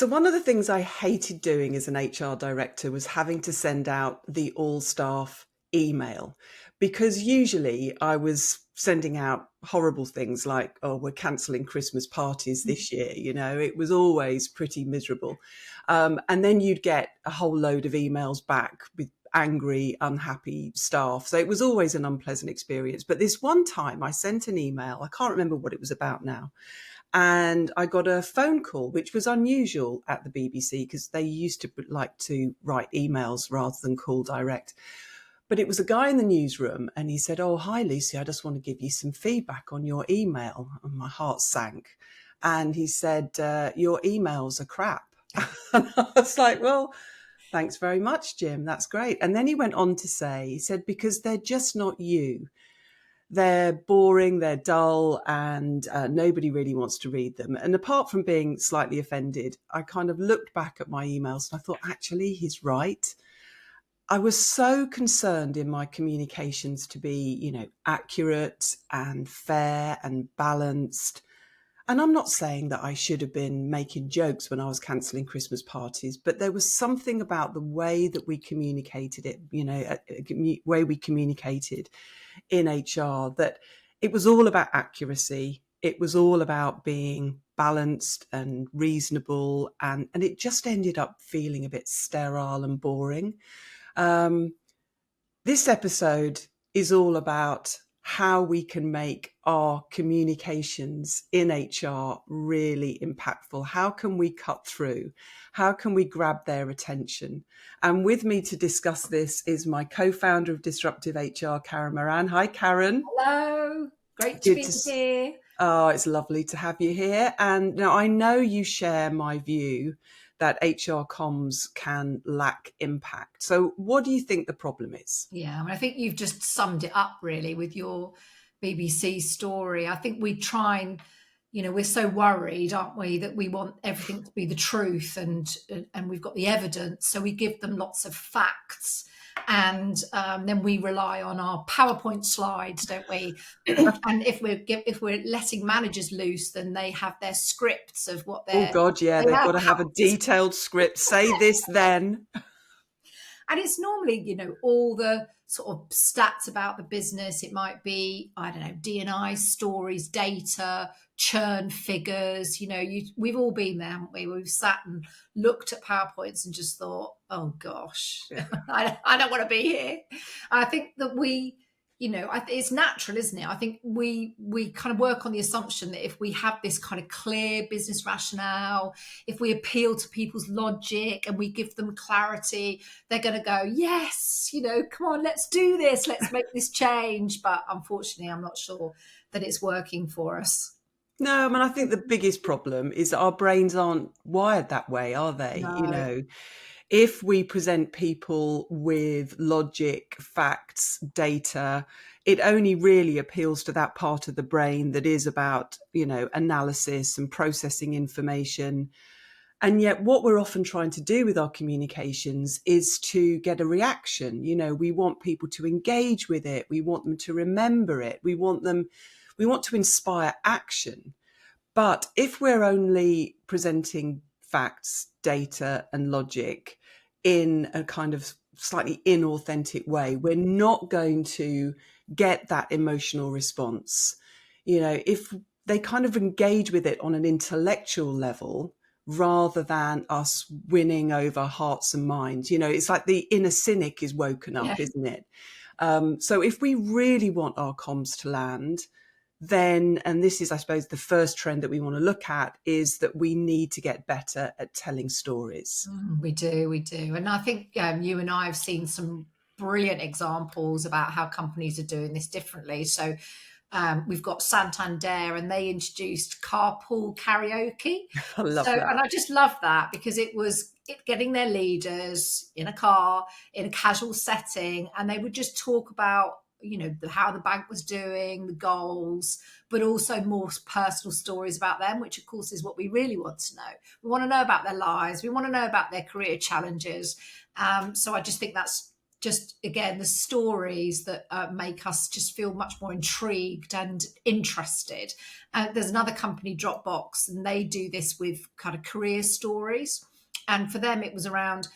So one of the things I hated doing as an HR director was having to send out the all staff email, because usually I was sending out horrible things like, oh, we're cancelling Christmas parties this year. It was always pretty miserable. And then you'd get a whole load of emails back with angry, unhappy staff. So it was always an unpleasant experience. But this one time I sent an email, I can't remember what it was about now. And I got a phone call, which was unusual at the BBC because they used to like to write emails rather than call direct. But it was a guy in the newsroom and he said, oh, hi, Lucy, I just want to give you some feedback on your email. And my heart sank. And he said, your emails are crap. And I was like, well, thanks very much, Jim. That's great. And then he went on to say, he said, because they're just not you. They're boring, they're dull, and nobody really wants to read them. And apart from being slightly offended, I kind of looked back at my emails and I thought, actually, he's right. I was so concerned in my communications to be, accurate and fair and balanced. And I'm not saying that I should have been making jokes when I was cancelling Christmas parties, but there was something about the way that we communicated it, way we communicated in HR, that it was all about accuracy. It was all about being balanced and reasonable. And it just ended up feeling a bit sterile and boring. This episode is all about how we can make our communications in HR really impactful. How can we cut through? How can we grab their attention? And with me to discuss this is my co-founder of Disruptive HR, Karen Moran. Hi, Karen. Hello. Great to be here. Oh, it's lovely to have you here. And now I know you share my view that HR comms can lack impact. So what do you think the problem is? Yeah, I think you've just summed it up really with your BBC story. I think we try and, we're so worried, aren't we, that we want everything to be the truth and we've got the evidence. So we give them lots of facts. And then we rely on our PowerPoint slides, don't we? And if we're letting managers loose, then they have their scripts of what they're. Oh God, yeah, they've got to have a detailed script. Say this, then. And it's normally, all the sort of stats about the business. It might be, I don't know, D&I stories, data, churn figures. We've all been there, haven't we? We've sat and looked at PowerPoints and just thought, oh gosh, I don't want to be here. And I think that it's natural, isn't it? I think we kind of work on the assumption that if we have this kind of clear business rationale, if we appeal to people's logic and we give them clarity, they're going to go, yes, come on, let's do this. Let's make this change. But unfortunately, I'm not sure that it's working for us. No, I mean, I think the biggest problem is that our brains aren't wired that way, are they? No. If we present people with logic, facts, data, it only really appeals to that part of the brain that is about, analysis and processing information. And yet what we're often trying to do with our communications is to get a reaction. We want people to engage with it. We want them to remember it. We want to inspire action. But if we're only presenting facts, data, and logic in a kind of slightly inauthentic way, we're not going to get that emotional response. If they kind of engage with it on an intellectual level, rather than us winning over hearts and minds, it's like the inner cynic is woken up, isn't it? So if we really want our comms to land, then, and this is, I suppose, the first trend that we want to look at, is that we need to get better at telling stories. We do. And I think you and I have seen some brilliant examples about how companies are doing this differently. So we've got Santander, and they introduced carpool karaoke. I love that. And I just love that because it was getting their leaders in a car, in a casual setting, and they would just talk about how the bank was doing, the goals, but also more personal stories about them, which of course is what we really want to know. We want to know about their lives. We want to know about their career challenges. So I just think that's just again the stories that make us just feel much more intrigued and interested. There's another company, Dropbox, and they do this with kind of career stories. And for them, it was around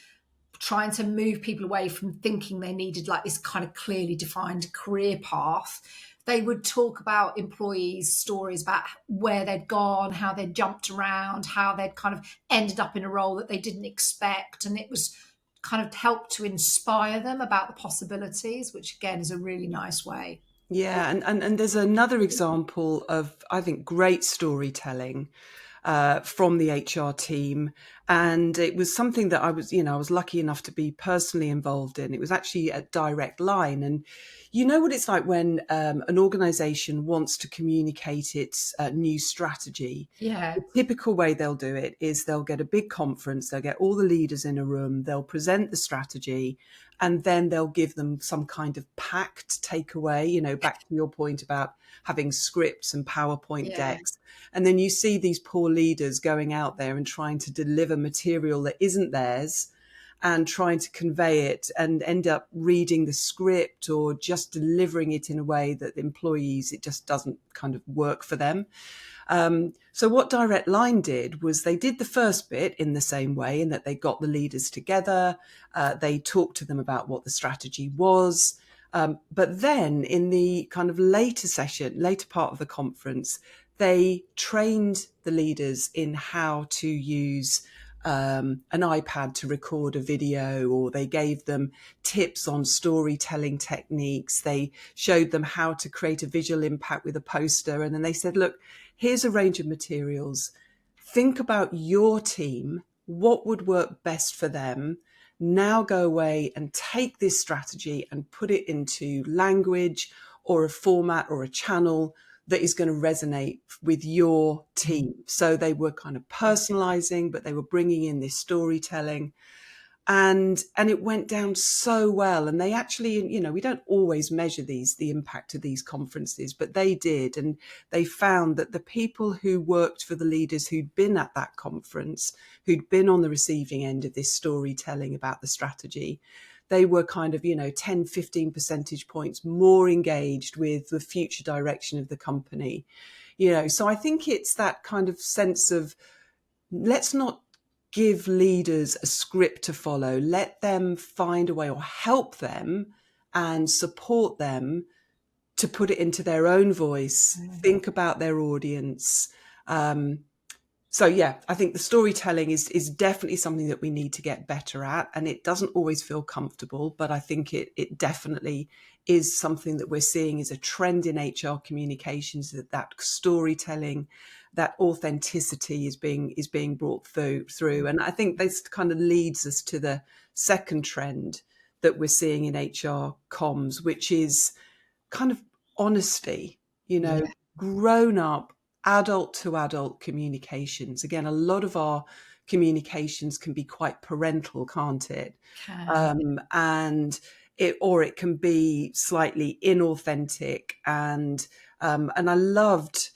trying to move people away from thinking they needed like this kind of clearly defined career path. They would talk about employees' stories about where they'd gone, how they'd jumped around, how they'd kind of ended up in a role that they didn't expect. And it was kind of helped to inspire them about the possibilities, which again is a really nice way. Yeah, and there's another example of, I think, great storytelling from the HR team. And it was something that I was lucky enough to be personally involved in. It was actually a Direct Line. And you know what it's like when an organization wants to communicate its new strategy. Yeah. The typical way they'll do it is they'll get a big conference, they'll get all the leaders in a room, they'll present the strategy, and then they'll give them some kind of packed takeaway, back to your point about having scripts and PowerPoint Yeah. decks. And then you see these poor leaders going out there and trying to deliver material that isn't theirs and trying to convey it and end up reading the script or just delivering it in a way that employees, it just doesn't kind of work for them. So what Direct Line did was they did the first bit in the same way, in that they got the leaders together, they talked to them about what the strategy was. But then in the kind of later part of the conference, they trained the leaders in how to use an iPad to record a video, or they gave them tips on storytelling techniques. They showed them how to create a visual impact with a poster. And then they said, look, here's a range of materials. Think about your team. What would work best for them? Now go away and take this strategy and put it into language or a format or a channel that is going to resonate with your team. So they were kind of personalizing, but they were bringing in this storytelling. And it went down so well. And they actually, we don't always measure the impact of these conferences, but they did. And they found that the people who worked for the leaders who'd been at that conference, who'd been on the receiving end of this storytelling about the strategy, they were kind of, 10, 15 percentage points more engaged with the future direction of the company. So I think it's that kind of sense of, let's not give leaders a script to follow. Let them find a way, or help them and support them to put it into their own voice, think about their audience. So yeah, I think the storytelling is definitely something that we need to get better at, and it doesn't always feel comfortable, but I think it definitely is something that we're seeing is a trend in HR communications, that storytelling, that authenticity is being brought through. And I think this kind of leads us to the second trend that we're seeing in HR comms, which is kind of honesty, Yeah. grown up, adult to adult communications. Again, a lot of our communications can be quite parental, can't it? Can. And it can be slightly inauthentic. And I loved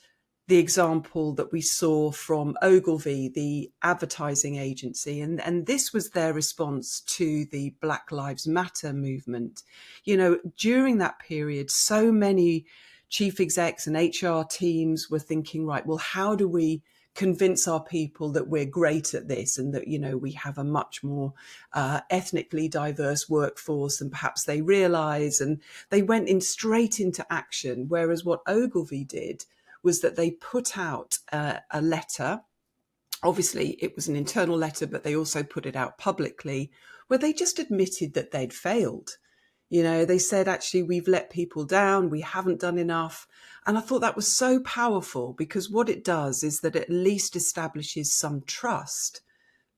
the example that we saw from Ogilvy, the advertising agency, and this was their response to the Black Lives Matter movement. During that period, so many chief execs and HR teams were thinking, right, well, how do we convince our people that we're great at this, and that, we have a much more ethnically diverse workforce than perhaps they realize. And they went in straight into action. Whereas what Ogilvy did was that they put out a letter. Obviously, it was an internal letter, but they also put it out publicly, where they just admitted that they'd failed. They said, actually, we've let people down. We haven't done enough. And I thought that was so powerful, because what it does is that it at least establishes some trust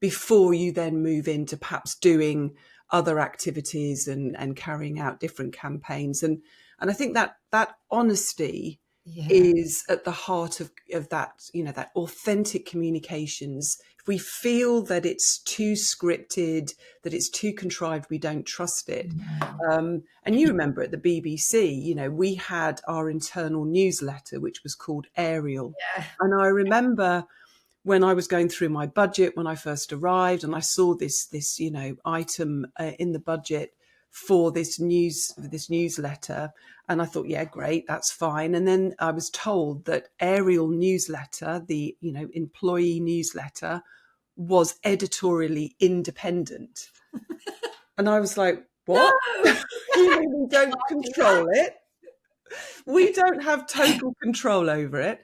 before you then move into perhaps doing other activities and carrying out different campaigns. And I think that honesty Yeah. is at the heart of that, that authentic communications. If we feel that it's too scripted, that it's too contrived, we don't trust it. No. And you remember at the BBC, we had our internal newsletter, which was called Ariel. Yeah. And I remember when I was going through my budget when I first arrived, and I saw this item in the budget for this newsletter. And I thought, yeah, great, that's fine. And then I was told that Ariel newsletter, the employee newsletter, was editorially independent. And I was like, what? No, You mean we don't can't do that. control it? We don't have total control over it.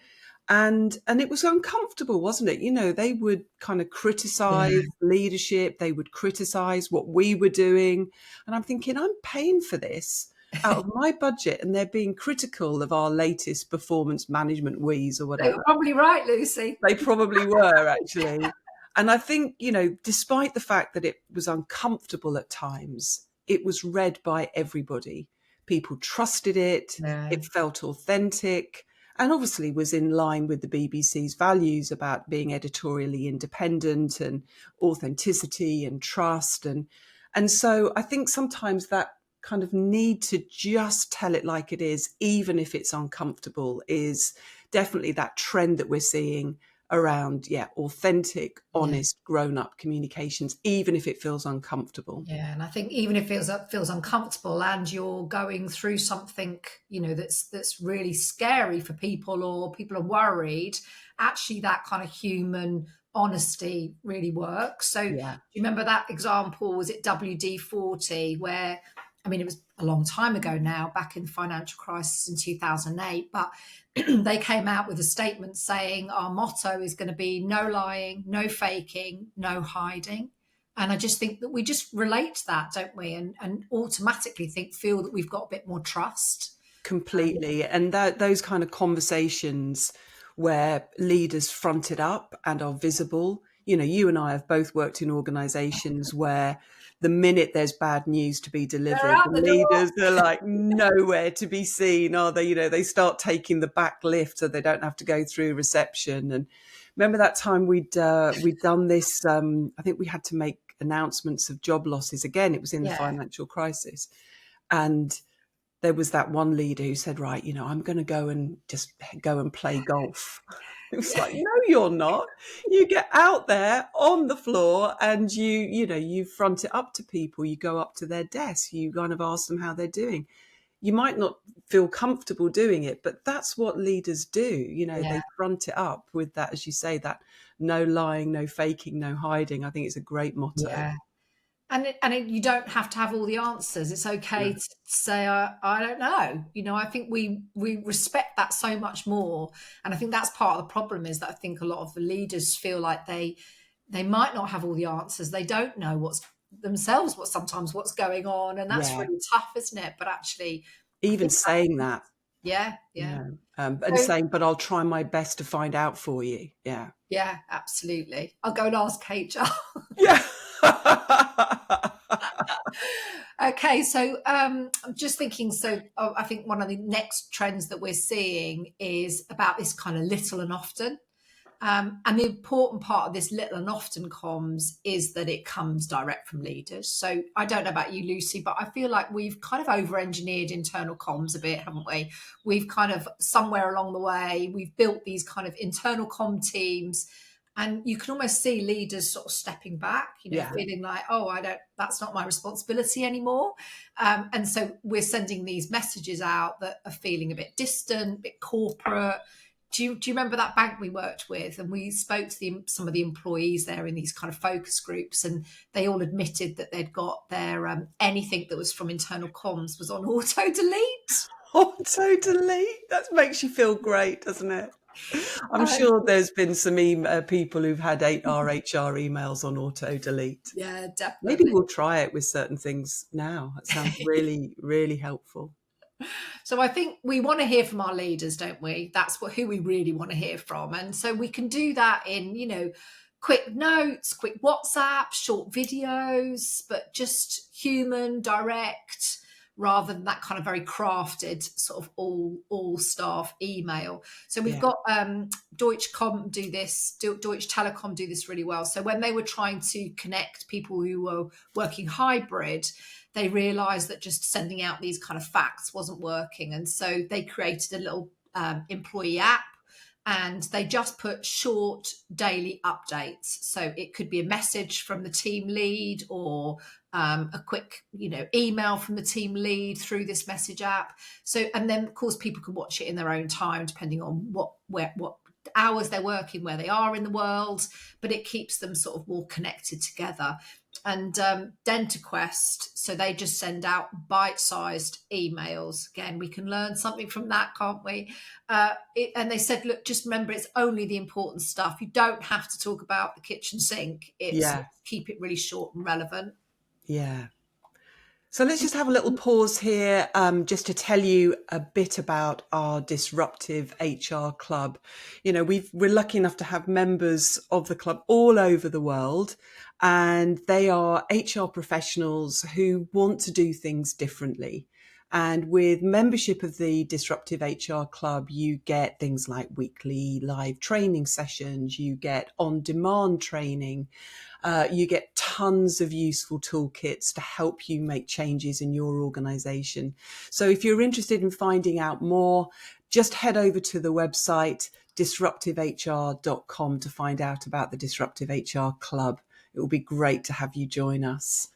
And it was uncomfortable, wasn't it? They would kind of Yeah. criticize leadership, they would criticize what we were doing. And I'm thinking, I'm paying for this out of my budget, and they're being critical of our latest performance management wheeze or They were whatever. probably right, Lucy. They probably were, actually. And I think, despite the fact that it was uncomfortable at times, it was read by everybody. People trusted it. Yeah. It felt authentic, and obviously was in line with the BBC's values about being editorially independent and authenticity and trust. And so I think sometimes that kind of need to just tell it like it is, even if it's uncomfortable, is definitely that trend that we're seeing around, authentic, Yeah. honest, grown-up communications, even if it feels uncomfortable. Yeah, and I think even if it feels uncomfortable and you're going through something, that's really scary for people, or people are worried, actually that kind of human honesty really works. So do Yeah. you remember that example? Was it WD-40, where, I mean, it was a long time ago now, back in the financial crisis in 2008, but they came out with a statement saying our motto is going to be no lying, no faking, no hiding. And I just think that we just relate to that, don't we? And automatically feel that we've got a bit more trust. Completely. And those kind of conversations where leaders front it up and are visible. You and I have both worked in organizations where the minute there's bad news to be They're delivered, out the the door. leaders are like nowhere to be seen, are they? They start taking the back lift so they don't have to go through reception. And remember that time we'd done this, I think we had to make announcements of job losses. Again, it was in the Yeah. financial crisis. And there was that one leader who said, right, I'm going to go and play golf. It was Yeah. like, no, you're not. You get out there on the floor and you front it up to people. You go up to their desk. You kind of ask them how they're doing. You might not feel comfortable doing it, but that's what leaders do. Yeah. They front it up with that, as you say, that no lying, no faking, no hiding. I think it's a great motto. Yeah. You don't have to have all the answers. It's okay No. to say, I don't know. I think we respect that so much more. And I think that's part of the problem, is that I think a lot of the leaders feel like they might not have all the answers. They don't know what's going on. And that's Yeah. really tough, isn't it? But actually, I Even think saying that. yeah. And So, saying, but I'll try my best to find out for you. Yeah. yeah, absolutely. I'll go and ask HR. Yeah. Okay, so I'm just thinking. So I think one of the next trends that we're seeing is about this kind of little and often. And the important part of this little and often comms is that it comes direct from leaders. So I don't know about you, Lucy, but I feel like we've kind of over-engineered internal comms a bit, haven't we? We've kind of, somewhere along the way, we've built these kind of internal comm teams, and you can almost see leaders sort of stepping back, Yeah. feeling like, oh, that's not my responsibility anymore. And so we're sending these messages out that are feeling a bit distant, a bit corporate. Do you remember that bank we worked with? And we spoke to some of the employees there in these kind of focus groups, and they all admitted that they'd got their anything that was from internal comms was on auto delete. Auto delete. That makes you feel great, doesn't it? I'm Uh, sure there's been some people who've had our HR emails on auto delete. yeah, Maybe definitely. we'll try it with certain things now. That sounds really, really helpful. So I think we want to hear from our leaders, don't we? That's who we really want to hear from. And so we can do that in, quick notes, quick WhatsApp, short videos, but just human, direct, rather than that kind of very crafted sort of all staff email. So we've Yeah. got Deutsche Telekom do this really well. So when they were trying to connect people who were working hybrid, they realized that just sending out these kind of facts wasn't working. And so they created a little employee app. and they just put short daily updates. So it could be a message from the team lead, or a quick, email from the team lead through this message app. So, and then of course people can watch it in their own time, depending on what hours they're working, where they are in the world, but it keeps them sort of more connected together. And DentaQuest, so they just send out bite-sized emails. Again, we can learn something from that, can't we? And they said, look, just remember, it's only the important stuff. You don't have to talk about the kitchen sink. It's Yeah. keep it really short and relevant. Yeah. So let's just have a little pause here, just to tell you a bit about our Disruptive HR Club. We're lucky enough to have members of the club all over the world, and they are HR professionals who want to do things differently. And with membership of the Disruptive HR Club, you get things like weekly live training sessions, you get on-demand training, you get tons of useful toolkits to help you make changes in your organization. So if you're interested in finding out more, just head over to the website disruptivehr.com to find out about the Disruptive HR Club. It will be great to have you join us.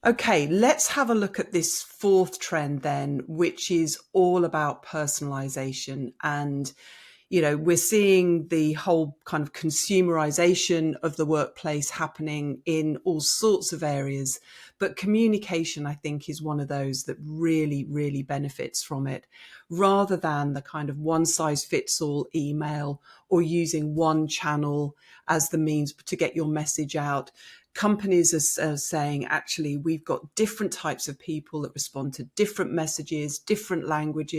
Okay, let's have a look at this fourth trend then, which is all about personalization. And we're seeing the whole kind of consumerization of the workplace happening in all sorts of areas. But communication, I think, is one of those that really, really benefits from it, rather than the kind of one size fits all email or using one channel as the means to get your message out. Companies are saying, actually, we've got different types of people that respond to different messages, different language,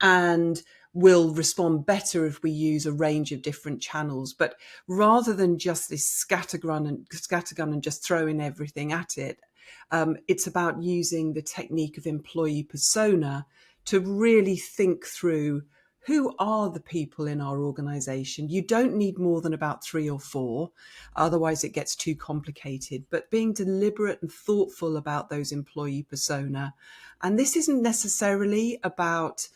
and will respond better if we use a range of different channels. But rather than just this scattergun and just throwing everything at it, it's about using the technique of employee persona to really think through who are the people in our organization. You don't need more than about 3 or 4, otherwise it gets too complicated. But being deliberate and thoughtful about those employee persona. And this isn't necessarily about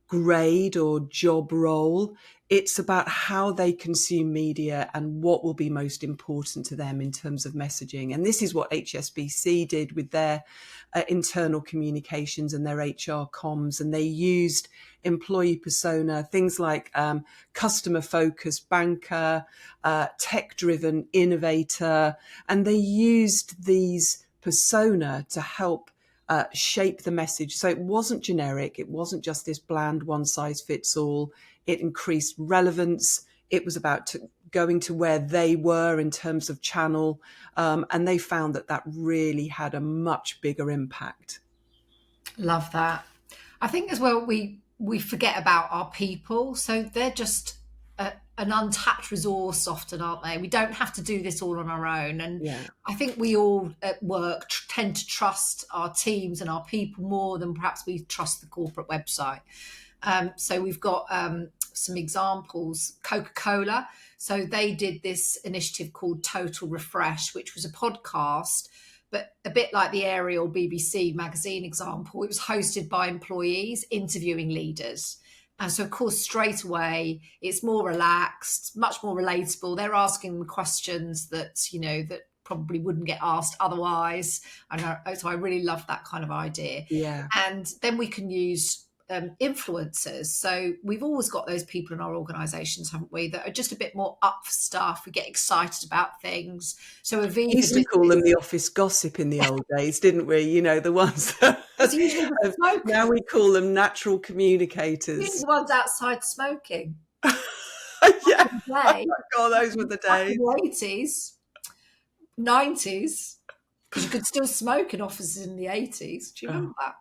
grade or job role. It's about how they consume media and what will be most important to them in terms of messaging. And this is what HSBC did with their internal communications and their HR comms. And they used employee persona, things like customer focused banker, tech driven innovator. And they used these persona to help shape the message. So it wasn't generic. It wasn't just this bland one size fits all. It increased relevance. It was about going to where they were in terms of channel. And they found that really had a much bigger impact. Love that. I think as well, we forget about our people. So they're just an untapped resource often, aren't they? We don't have to do this all on our own. And Yeah. I think we all at work tend to trust our teams and our people more than perhaps we trust the corporate website. So we've got some examples. Coca-Cola. So they did this initiative called Total Refresh, which was a podcast, but a bit like the Ariel BBC magazine example. It was hosted by employees interviewing leaders. And so, of course, straight away, it's more relaxed, much more relatable. They're asking them questions that, that probably wouldn't get asked otherwise. So I really love that kind of idea. Yeah. And then we can use influencers. So we've always got those people in our organisations, haven't we, that are just a bit more up for stuff. We get excited about things. So Aviva We used to call them the office gossip in the old days, didn't we? The ones that now we call them natural communicators. The ones outside smoking. Yeah. Oh, God, those were the days. In the 80s, 90s, because you could still smoke in offices in the 80s. Do you remember that?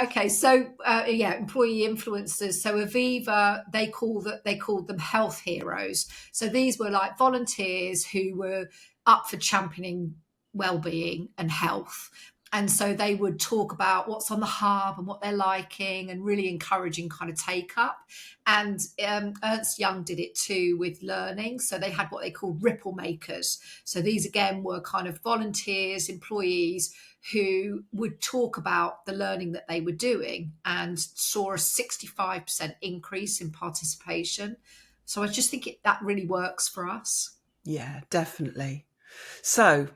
Okay, so employee influencers. So Aviva, they called them health heroes. So these were like volunteers who were up for championing well-being and health. And so they would talk about what's on the hub and what they're liking, and really encouraging kind of take up. And Ernst Young did it too with learning. So they had what they called ripple makers. So these again were kind of volunteers, employees who would talk about the learning that they were doing, and saw a 65% increase in participation. So I just think that really works for us. Yeah, definitely. So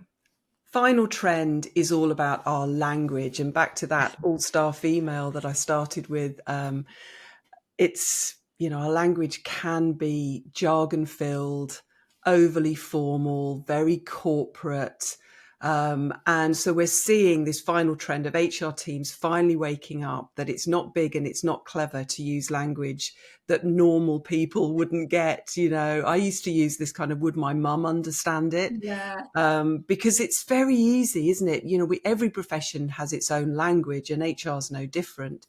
final trend is all about our language, and back to that all staff email that I started with. It's, our language can be jargon filled, overly formal, very corporate. And so we're seeing this final trend of HR teams finally waking up that it's not big and it's not clever to use language that normal people wouldn't get. I used to use this kind of, would my mum understand it? Yeah. Because it's very easy, isn't it? Every profession has its own language, and HR is no different.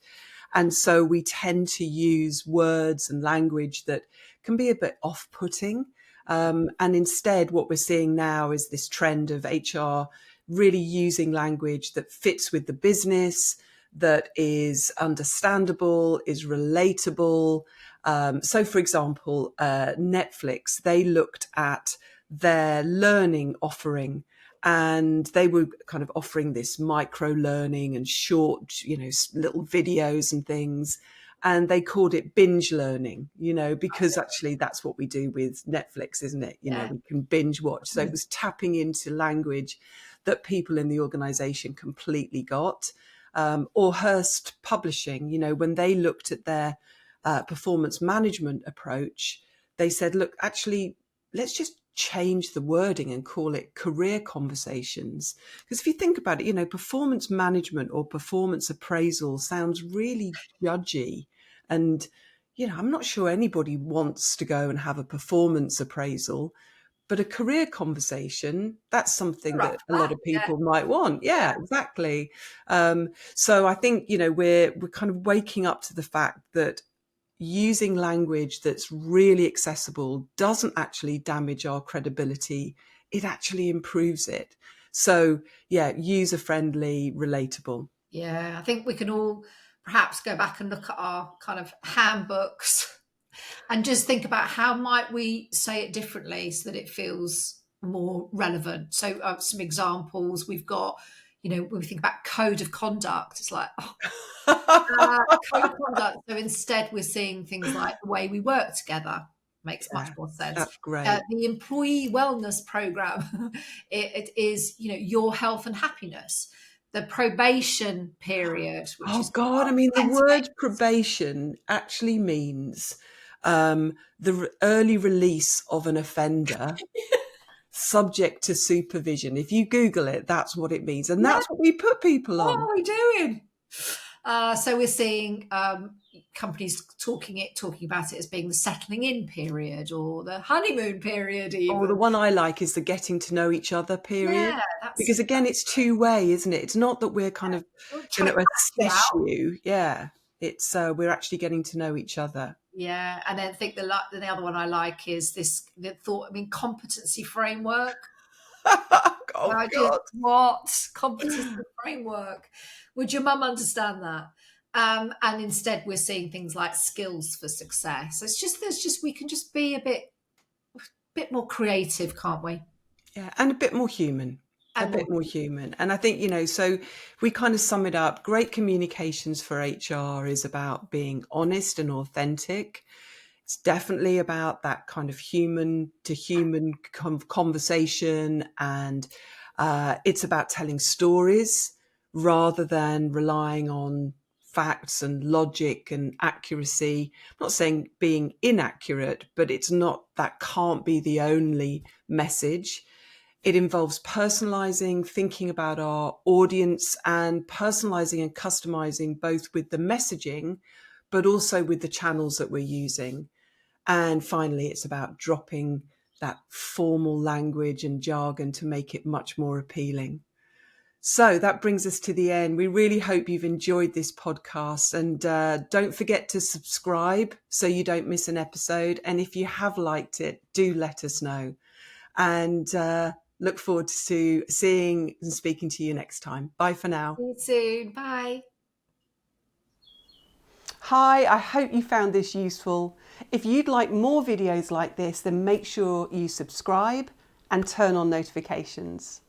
And so we tend to use words and language that can be a bit off-putting. And instead, what we're seeing now is this trend of HR really using language that fits with the business, that is understandable, is relatable. So, for example, Netflix, they looked at their learning offering, and they were kind of offering this micro learning and short, little videos and things. And they called it binge learning, because actually that's what we do with Netflix, isn't it? Yeah. We can binge watch. So it was tapping into language that people in the organization completely got. Or Hearst Publishing, when they looked at their performance management approach, they said, look, actually, let's just change the wording and call it career conversations. Because if you think about it, performance management or performance appraisal sounds really judgy. And, I'm not sure anybody wants to go and have a performance appraisal, but a career conversation, that's something that a lot of Yeah. people might want. Yeah, exactly. So I think, we're kind of waking up to the fact that using language that's really accessible doesn't actually damage our credibility. It actually improves it. So, yeah, user-friendly, relatable. Yeah, I think we can all perhaps go back and look at our kind of handbooks and just think about how might we say it differently so that it feels more relevant. So some examples we've got, when we think about code of conduct, it's like, code of conduct. So instead we're seeing things like the way we work together makes much Yeah, more sense. that's great. The employee wellness program, it is, your health and happiness. The probation period, which Oh is God, I mean, the word probation actually means the early release of an offender subject to supervision. If you Google it, that's what it means. And yeah, that's what we put people what on. are we doing? So we're seeing companies talking about it as being the settling in period or the honeymoon period, Oh, the even. one I like is the getting to know each other period. Yeah, that's Because again, it's two-way, isn't it? It's not that we're kind of we're going trying to to catch you assess out. you. Yeah. It's we're actually getting to know each other. Yeah, and then I think the other one I like is the thought. I mean, competency framework. Oh I just God. what competency framework? Would your mum understand that? And instead, we're seeing things like skills for success. We can just be a bit more creative, can't we? Yeah, and a bit more human. A And more, bit more human. And I think, so we kind of sum it up. Great communications for HR is about being honest and authentic. It's definitely about that kind of human to human conversation. And it's about telling stories rather than relying on facts and logic and accuracy. I'm not saying being inaccurate, but that can't be the only message. It involves personalizing, thinking about our audience, and personalizing and customizing both with the messaging, but also with the channels that we're using. And finally, it's about dropping that formal language and jargon to make it much more appealing. So that brings us to the end. We really hope you've enjoyed this podcast, and don't forget to subscribe so you don't miss an episode. And if you have liked it, do let us know. And Look forward to seeing and speaking to you next time. Bye for now. See you soon. Bye. Hi, I hope you found this useful. If you'd like more videos like this, then make sure you subscribe and turn on notifications.